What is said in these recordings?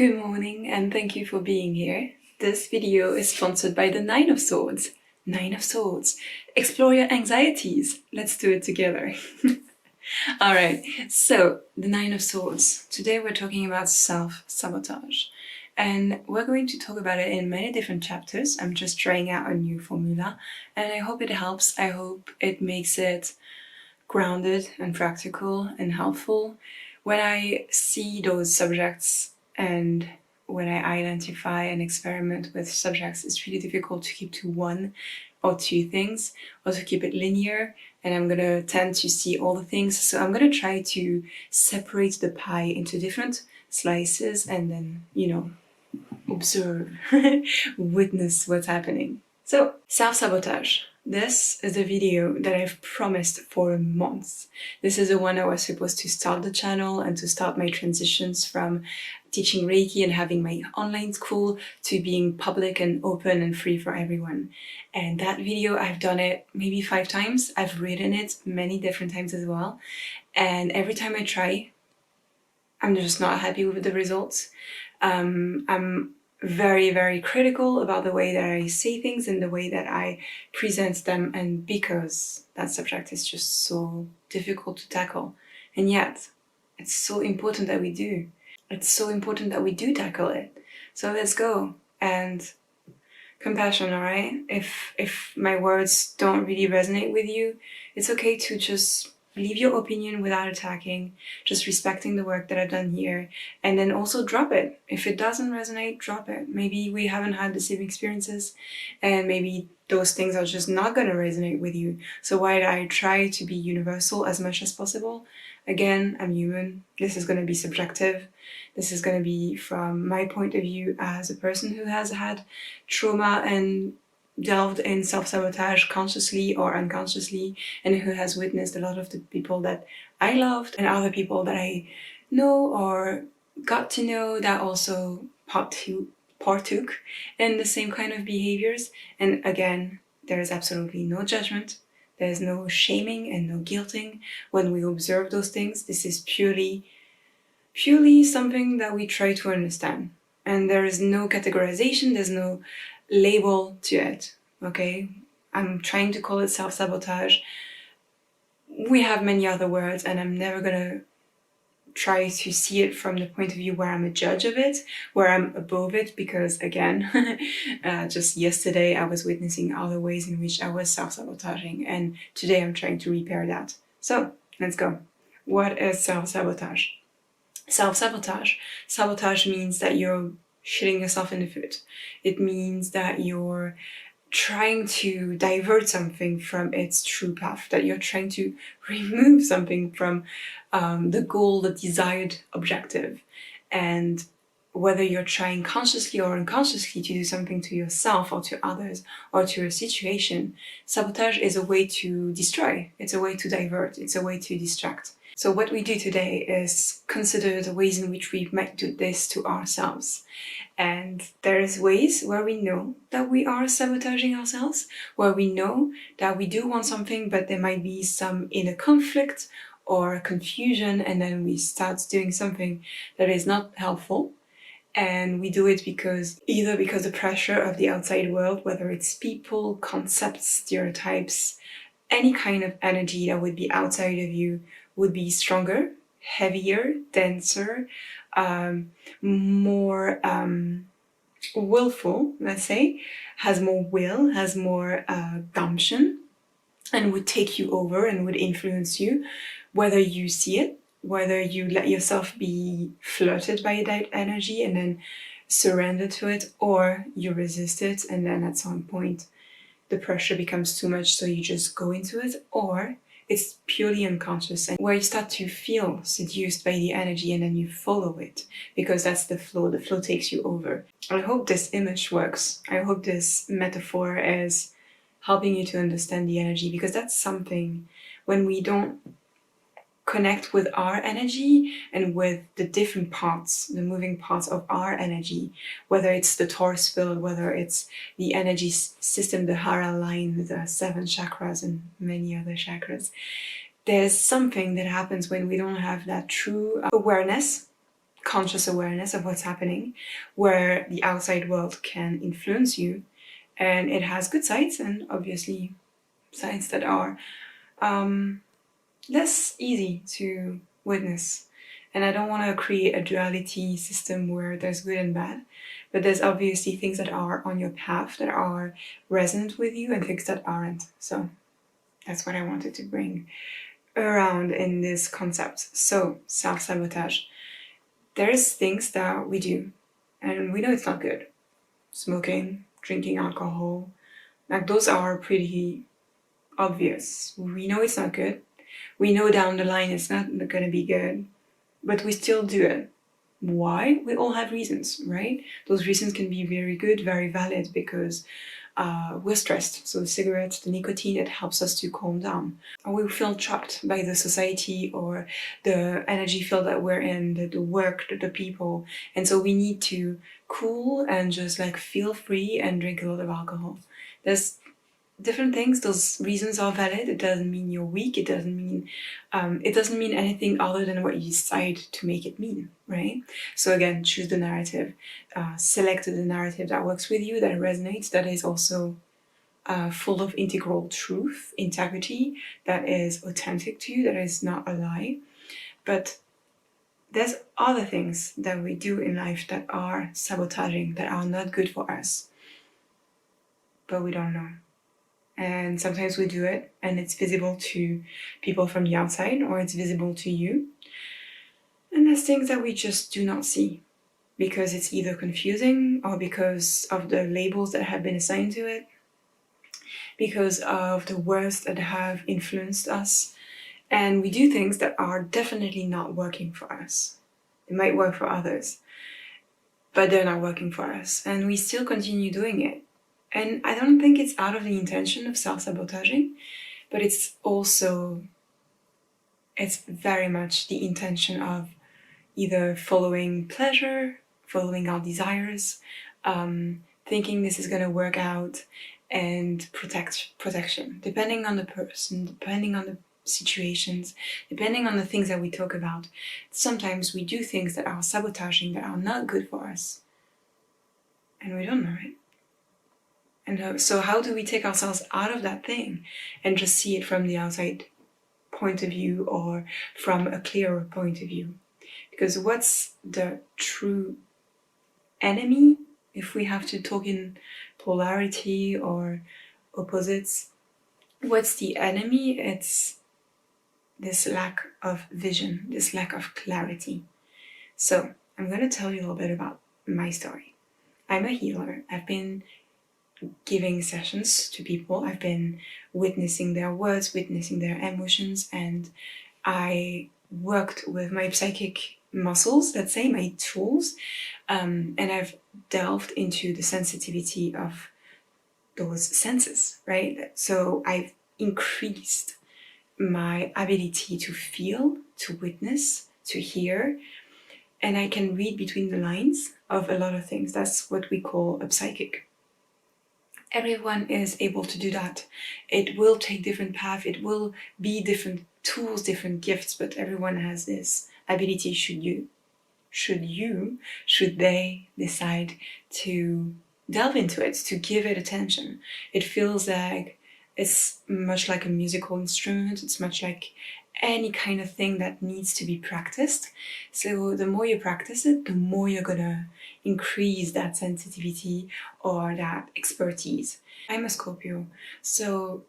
Good morning and thank you for being here. This video is sponsored by the Nine of Swords. Nine of Swords. Explore your anxieties. Let's do it together. Alright, so the Nine of Swords. Today we're talking about self-sabotage. And we're going to talk about it in many different chapters. I'm just trying out a new formula and I hope it helps. I hope it makes it grounded and practical and helpful. When I see those subjects and when I identify and experiment with subjects, it's really difficult to keep to one or two things or to keep it linear, and I'm gonna tend to see all the things. So I'm gonna try to separate the pie into different slices and then, observe, witness what's happening. So, self-sabotage. This is a video that I've promised for months. This is the one I was supposed to start the channel and to start my transitions from teaching Reiki and having my online school to being public and open and free for everyone. And that video, I've done it maybe 5 times. I've written it many different times as well. And every time I try, I'm just not happy with the results. I'm very, very critical about the way that I say things and the way that I present them, and because that subject is just so difficult to tackle. And yet, it's so important that we do. It's so important that we do tackle it. So let's go. And compassion, alright? If my words don't really resonate with you, it's okay to just leave your opinion without attacking, just respecting the work that I've done here, and then also drop it. If it doesn't resonate, drop it. Maybe we haven't had the same experiences, and maybe those things are just not going to resonate with you. So while I try to be universal as much as possible, again, I'm human. This is going to be subjective. This is going to be from my point of view as a person who has had trauma and delved in self-sabotage consciously or unconsciously, and who has witnessed a lot of the people that I loved and other people that I know or got to know that also partook in the same kind of behaviors. And again, there is absolutely no judgment. There's no shaming and no guilting when we observe those things. This is purely something that we try to understand. And there is no categorization, there's no label to it, okay? I'm trying to call it self-sabotage. We have many other words, and I'm never gonna try to see it from the point of view where I'm a judge of it, where I'm above it, because again, just yesterday I was witnessing other ways in which I was self-sabotaging, and today I'm trying to repair that. So, let's go. What is self-sabotage? Sabotage means that you're shooting yourself in the foot. It means that you're trying to divert something from its true path, that you're trying to remove something from the goal, the desired objective. And whether you're trying consciously or unconsciously to do something to yourself or to others or to a situation, sabotage is a way to destroy. It's a way to divert. It's a way to distract. So what we do today is consider the ways in which we might do this to ourselves. And there's ways where we know that we are sabotaging ourselves, where we know that we do want something, but there might be some inner conflict or confusion, and then we start doing something that is not helpful. And we do it either because the pressure of the outside world, whether it's people, concepts, stereotypes, any kind of energy that would be outside of you, would be stronger, heavier, denser, more willful, let's say, has more will, has more gumption, and would take you over and would influence you, whether you see it, whether you let yourself be flirted by that energy and then surrender to it, or you resist it and then at some point the pressure becomes too much so you just go into it, or it's purely unconscious and where you start to feel seduced by the energy and then you follow it because that's the flow takes you over. I hope this image works. I hope this metaphor is helping you to understand the energy, because that's something when we don't connect with our energy and with the different parts, the moving parts of our energy, whether it's the torus field, whether it's the energy system, the hara line, the 7 chakras and many other chakras. There's something that happens when we don't have that true awareness conscious awareness of what's happening, where the outside world can influence you, and it has good sides and obviously sides that are less easy to witness. And I don't want to create a duality system where there's good and bad, but there's obviously things that are on your path that are resonant with you and things that aren't. So that's what I wanted to bring around in this concept. So self-sabotage. There's things that we do and we know it's not good. Smoking, drinking alcohol, like those are pretty obvious. We know it's not good. We know down the line it's not going to be good, but we still do it. Why? We all have reasons, right? Those reasons can be very good, very valid, because we're stressed. So the cigarettes, the nicotine, it helps us to calm down. Or we feel trapped by the society or the energy field that we're in, the work, the people. And so we need to cool and just like feel free and drink a lot of alcohol. There's different things. Those reasons are valid. It doesn't mean you're weak. It doesn't mean anything other than what you decide to make it mean, right? So again, choose the narrative, select the narrative that works with you, that resonates, that is also full of integral truth, integrity, that is authentic to you, that is not a lie. But there's other things that we do in life that are sabotaging, that are not good for us, but we don't know. And sometimes we do it and it's visible to people from the outside, or it's visible to you. And there's things that we just do not see because it's either confusing or because of the labels that have been assigned to it, because of the words that have influenced us. And we do things that are definitely not working for us. It might work for others, but they're not working for us. And we still continue doing it. And I don't think it's out of the intention of self-sabotaging, but it's very much the intention of either following pleasure, following our desires, thinking this is going to work out, and protection, depending on the person, depending on the situations, depending on the things that we talk about. Sometimes we do things that are sabotaging, that are not good for us, and we don't know it. And so how do we take ourselves out of that thing and just see it from the outside point of view, or from a clearer point of view? Because what's the true enemy, if we have to talk in polarity or opposites? What's the enemy? It's this lack of vision, this lack of clarity. So I'm going to tell you a little bit about my story. I'm a healer. I've been giving sessions to people. I've been witnessing their words, witnessing their emotions, and I worked with my psychic muscles, let's say, my tools, and I've delved into the sensitivity of those senses, right? So I've increased my ability to feel, to witness, to hear, and I can read between the lines of a lot of things. That's what we call a psychic. Everyone is able to do that. It will take different paths, it will be different tools, different gifts, but everyone has this ability should they decide to delve into it, to give it attention. It feels like it's much like a musical instrument, it's much like any kind of thing that needs to be practiced. So the more you practice it, the more you're gonna increase that sensitivity or that expertise. I'm a Scorpio, so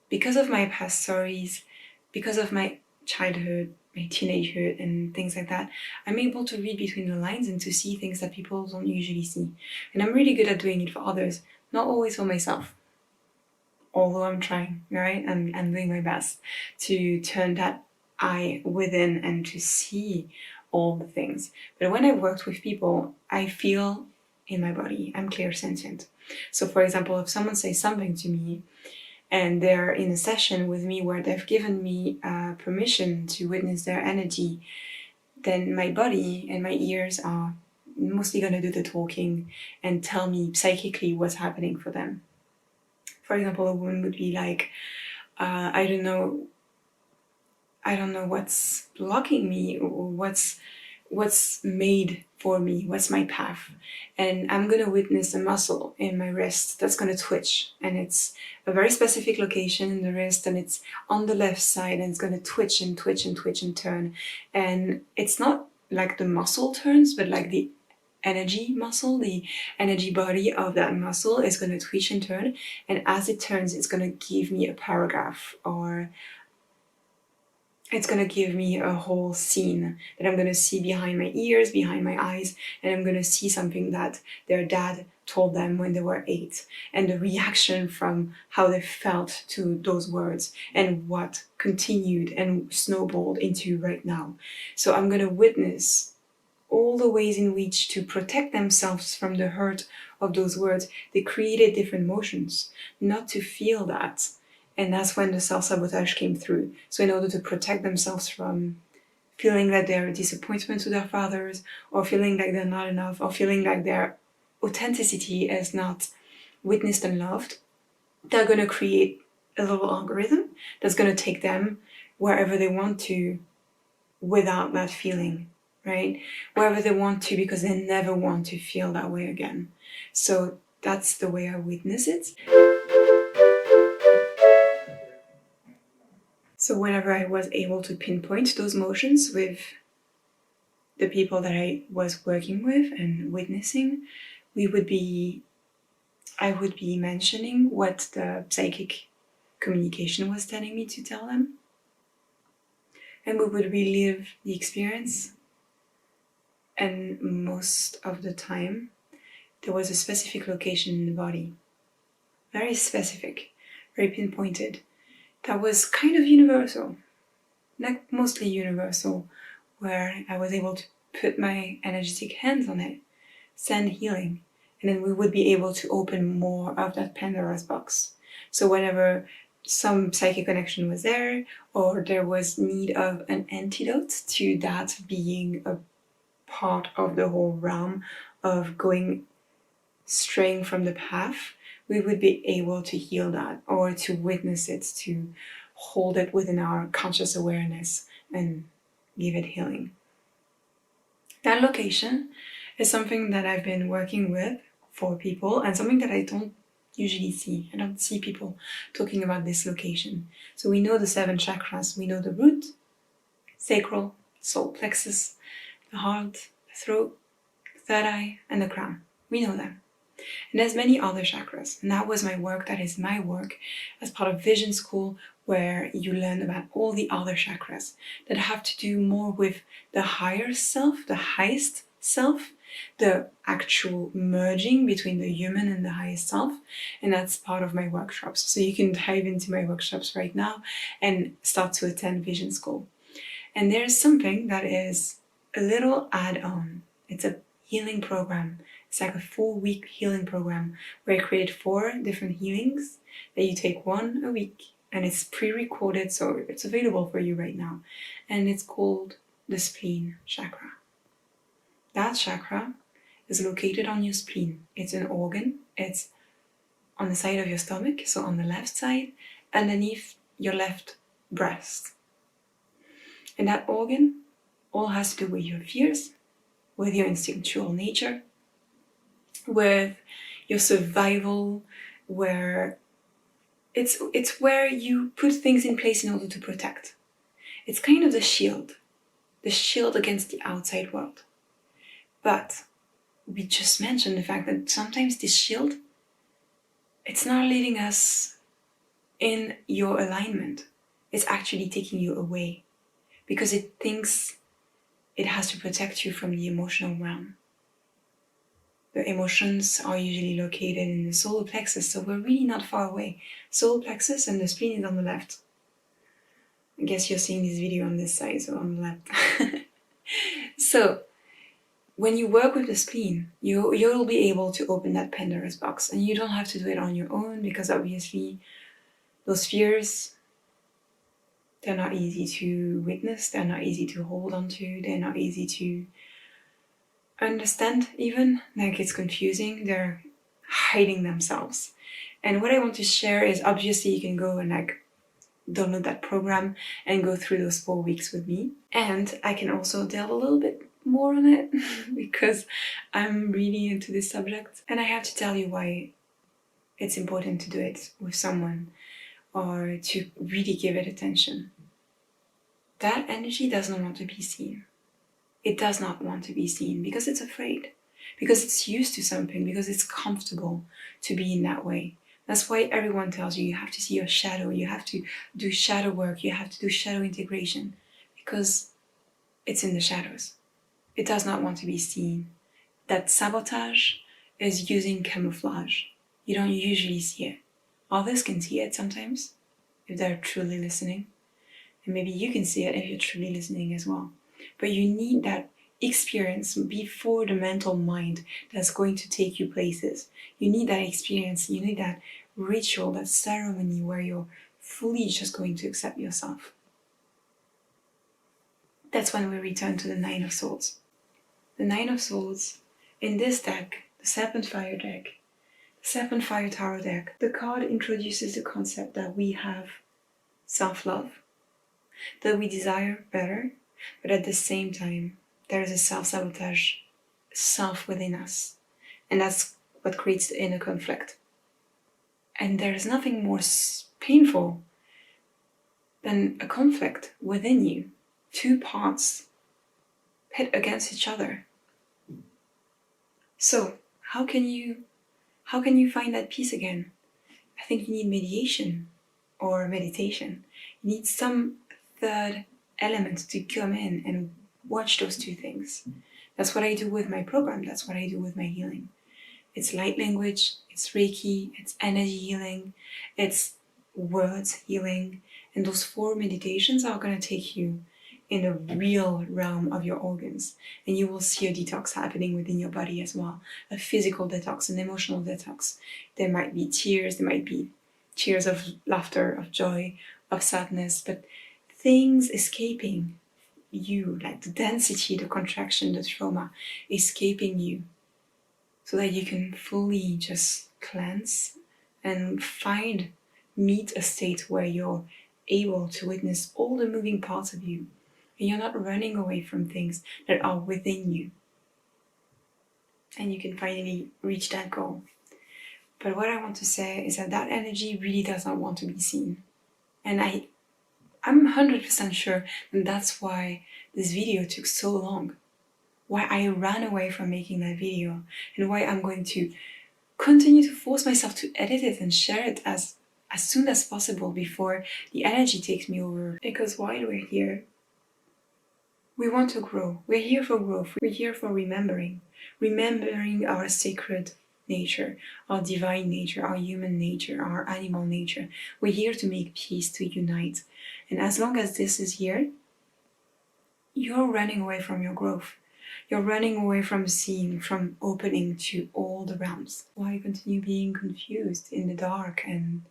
because of my past stories, because of my childhood, my teenagehood and things like that, I'm able to read between the lines and to see things that people don't usually see. And I'm really good at doing it for others, not always for myself. Although I'm trying, right? I'm doing my best to turn that eye within and to see all the things. But when I worked with people, I feel in my body, I'm clairsentient. So for example, if someone says something to me and they're in a session with me where they've given me permission to witness their energy, then my body and my ears are mostly going to do the talking and tell me psychically what's happening for them. For example, a woman would be like, I don't know what's blocking me, or what's made for me, what's my path. And I'm gonna witness a muscle in my wrist that's gonna twitch, and it's a very specific location in the wrist, and it's on the left side, and it's gonna twitch and twitch and twitch and turn. And it's not like the muscle turns, but like the energy muscle, the energy body of that muscle is going to twitch and turn, and as it turns, it's going to give me a paragraph, or it's going to give me a whole scene that I'm going to see behind my ears, behind my eyes, and I'm going to see something that their dad told them when they were 8, and the reaction from how they felt to those words and what continued and snowballed into right now. So I'm going to witness all the ways in which, to protect themselves from the hurt of those words, they created different motions, not to feel that. And that's when the self-sabotage came through. So in order to protect themselves from feeling that they're a disappointment to their fathers, or feeling like they're not enough, or feeling like their authenticity is not witnessed and loved, they're going to create a little algorithm that's going to take them wherever they want to without that feeling. Right? Wherever they want to, because they never want to feel that way again. So that's the way I witness it. So whenever I was able to pinpoint those motions with the people that I was working with and witnessing, I would be mentioning what the psychic communication was telling me to tell them. And we would relive the experience. And most of the time, there was a specific location in the body, very specific, very pinpointed, that was kind of universal, like mostly universal, where I was able to put my energetic hands on it, send healing, and then we would be able to open more of that Pandora's box. So whenever some psychic connection was there, or there was need of an antidote to that being a part of the whole realm of straying from the path, we would be able to heal that, or to witness it, to hold it within our conscious awareness and give it healing. That location is something that I've been working with for people, and something that I don't usually see. I don't see people talking about this location. So we know the 7 chakras. We know the root, sacral, solar plexus, the heart, the throat, the third eye, and the crown. We know them. And there's many other chakras. And that was my work, that is my work as part of Vision School, where you learn about all the other chakras that have to do more with the higher self, the highest self, the actual merging between the human and the highest self. And that's part of my workshops. So you can dive into my workshops right now and start to attend Vision School. And there's something that is a little add-on. It's a healing program. It's like a 4-week healing program where I created 4 different healings that you take 1 a week, and it's pre-recorded, so it's available for you right now. And it's called the Spleen Chakra. That chakra is located on your spleen. It's an organ. It's on the side of your stomach, so on the left side, underneath your left breast. And that organ all has to do with your fears, with your instinctual nature, with your survival, where it's where you put things in place in order to protect. It's kind of the shield against the outside world. But we just mentioned the fact that sometimes this shield, it's not leading us in your alignment. It's actually taking you away, because it thinks it has to protect you from the emotional realm. The emotions are usually located in the solar plexus, so we're really not far away. Solar plexus, and the spleen is on the left. I guess you're seeing this video on this side, so on the left. So when you work with the spleen, you'll be able to open that Pandora's box, and you don't have to do it on your own, because obviously those fears, they're not easy to witness, they're not easy to hold on to, they're not easy to understand even, like it's confusing, they're hiding themselves. And what I want to share is, obviously you can go and like download that program and go through those 4 weeks with me. And I can also delve a little bit more on it because I'm really into this subject, and I have to tell you why it's important to do it with someone or to really give it attention. That energy does not want to be seen. It does not want to be seen because it's afraid, because it's used to something, because it's comfortable to be in that way. That's why everyone tells you have to see your shadow, you have to do shadow work, you have to do shadow integration, because it's in the shadows. It does not want to be seen. That sabotage is using camouflage. You don't usually see it. Others can see it sometimes if they're truly listening. And maybe you can see it if you're truly listening as well. But you need that experience before the mental mind that's going to take you places. You need that experience, you need that ritual, that ceremony where you're fully just going to accept yourself. That's when we return to the Nine of Swords. The Nine of Swords, in this deck, the Serpent Fire deck, the Serpent Fire Tarot deck, the card introduces the concept that we have self-love, that we desire better, but at the same time, there is a self-sabotage self within us. And that's what creates the inner conflict. And there is nothing more painful than a conflict within you. Two parts pit against each other. So, how can you find that peace again? I think you need mediation or meditation. You need some third element to come in and watch those two things. That's what I do with my program. That's what I do with my healing. It's light language, it's Reiki, it's energy healing, it's words healing. And those 4 meditations are going to take you in the real realm of your organs. And you will see a detox happening within your body as well. A physical detox, an emotional detox. There might be tears, there might be tears of laughter, of joy, of sadness, but things escaping you, like the density, the contraction, the trauma, escaping you, so that you can fully just cleanse and meet a state where you're able to witness all the moving parts of you, and you're not running away from things that are within you. And you can finally reach that goal. But what I want to say is that energy really does not want to be seen. And I'm 100% sure that that's why this video took so long. Why I ran away from making that video, and why I'm going to continue to force myself to edit it and share it as soon as possible before the energy takes me over. Because while we're here, we want to grow. We're here for growth. We're here for remembering our sacred nature, our divine nature, our human nature, our animal nature. We're here to make peace, to unite. And as long as this is here, you're running away from your growth. You're running away from seeing, from opening to all the realms. Why continue being confused in the dark and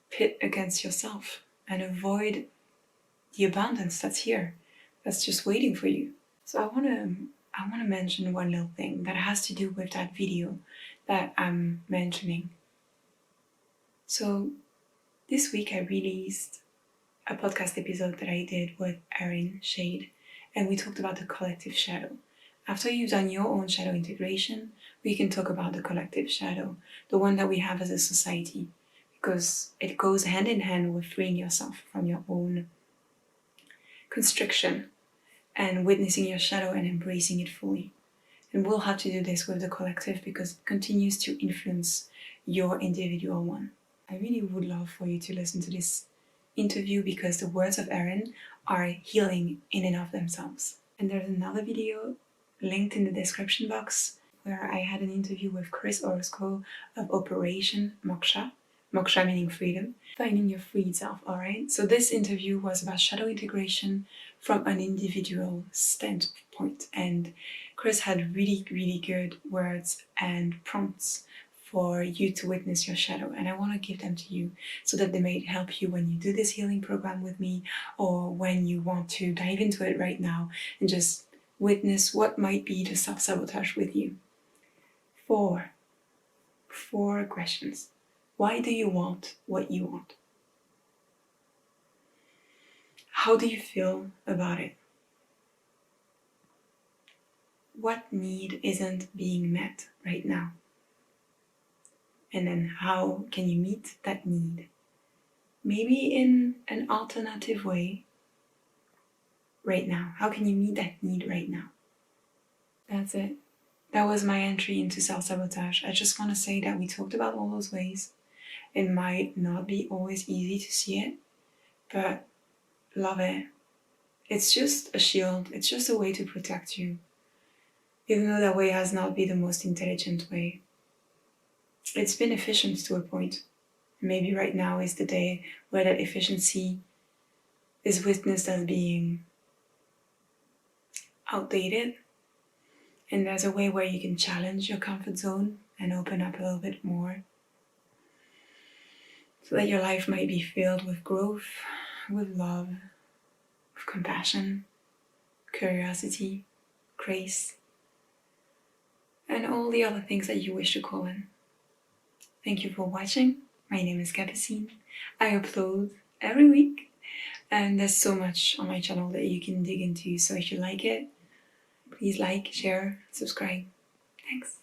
pit against yourself and avoid the abundance that's here, that's just waiting for you? So I want to mention one little thing that has to do with that video that I'm mentioning. So this week I released a podcast episode that I did with Erin Shade, and we talked about the collective shadow. After you've done your own shadow integration, we can talk about the collective shadow, the one that we have as a society, because it goes hand in hand with freeing yourself from your own constriction and witnessing your shadow and embracing it fully. And we'll have to do this with the collective because it continues to influence your individual one. I really would love for you to listen to this interview because the words of Erin are healing in and of themselves. And there's another video linked in the description box where I had an interview with Chris Orozco of Operation Moksha. Moksha meaning freedom, finding your freed self, alright? So this interview was about shadow integration from an individual standpoint, and Chris had really, really good words and prompts for you to witness your shadow, and I want to give them to you so that they may help you when you do this healing program with me, or when you want to dive into it right now and just witness what might be the self-sabotage with you. 4 questions. Why do you want what you want? How do you feel about it? what need isn't being met right now? And then how can you meet that need? Maybe in an alternative way right now. How can you meet that need right now? That's it. That was my entry into self-sabotage. I just want to say that we talked about all those ways. It might not be always easy to see it, but love it. It's just a shield. It's just a way to protect you. Even though that way has not been the most intelligent way. It's been efficient to a point. Maybe right now is the day where that efficiency is witnessed as being outdated. And there's a way where you can challenge your comfort zone and open up a little bit more. So that your life might be filled with growth, with love, with compassion, curiosity, grace, and all the other things that you wish to call in. Thank you for watching. My name is Capucine. I upload every week, and there's so much on my channel that you can dig into. So if you like it, please like, share, subscribe. Thanks.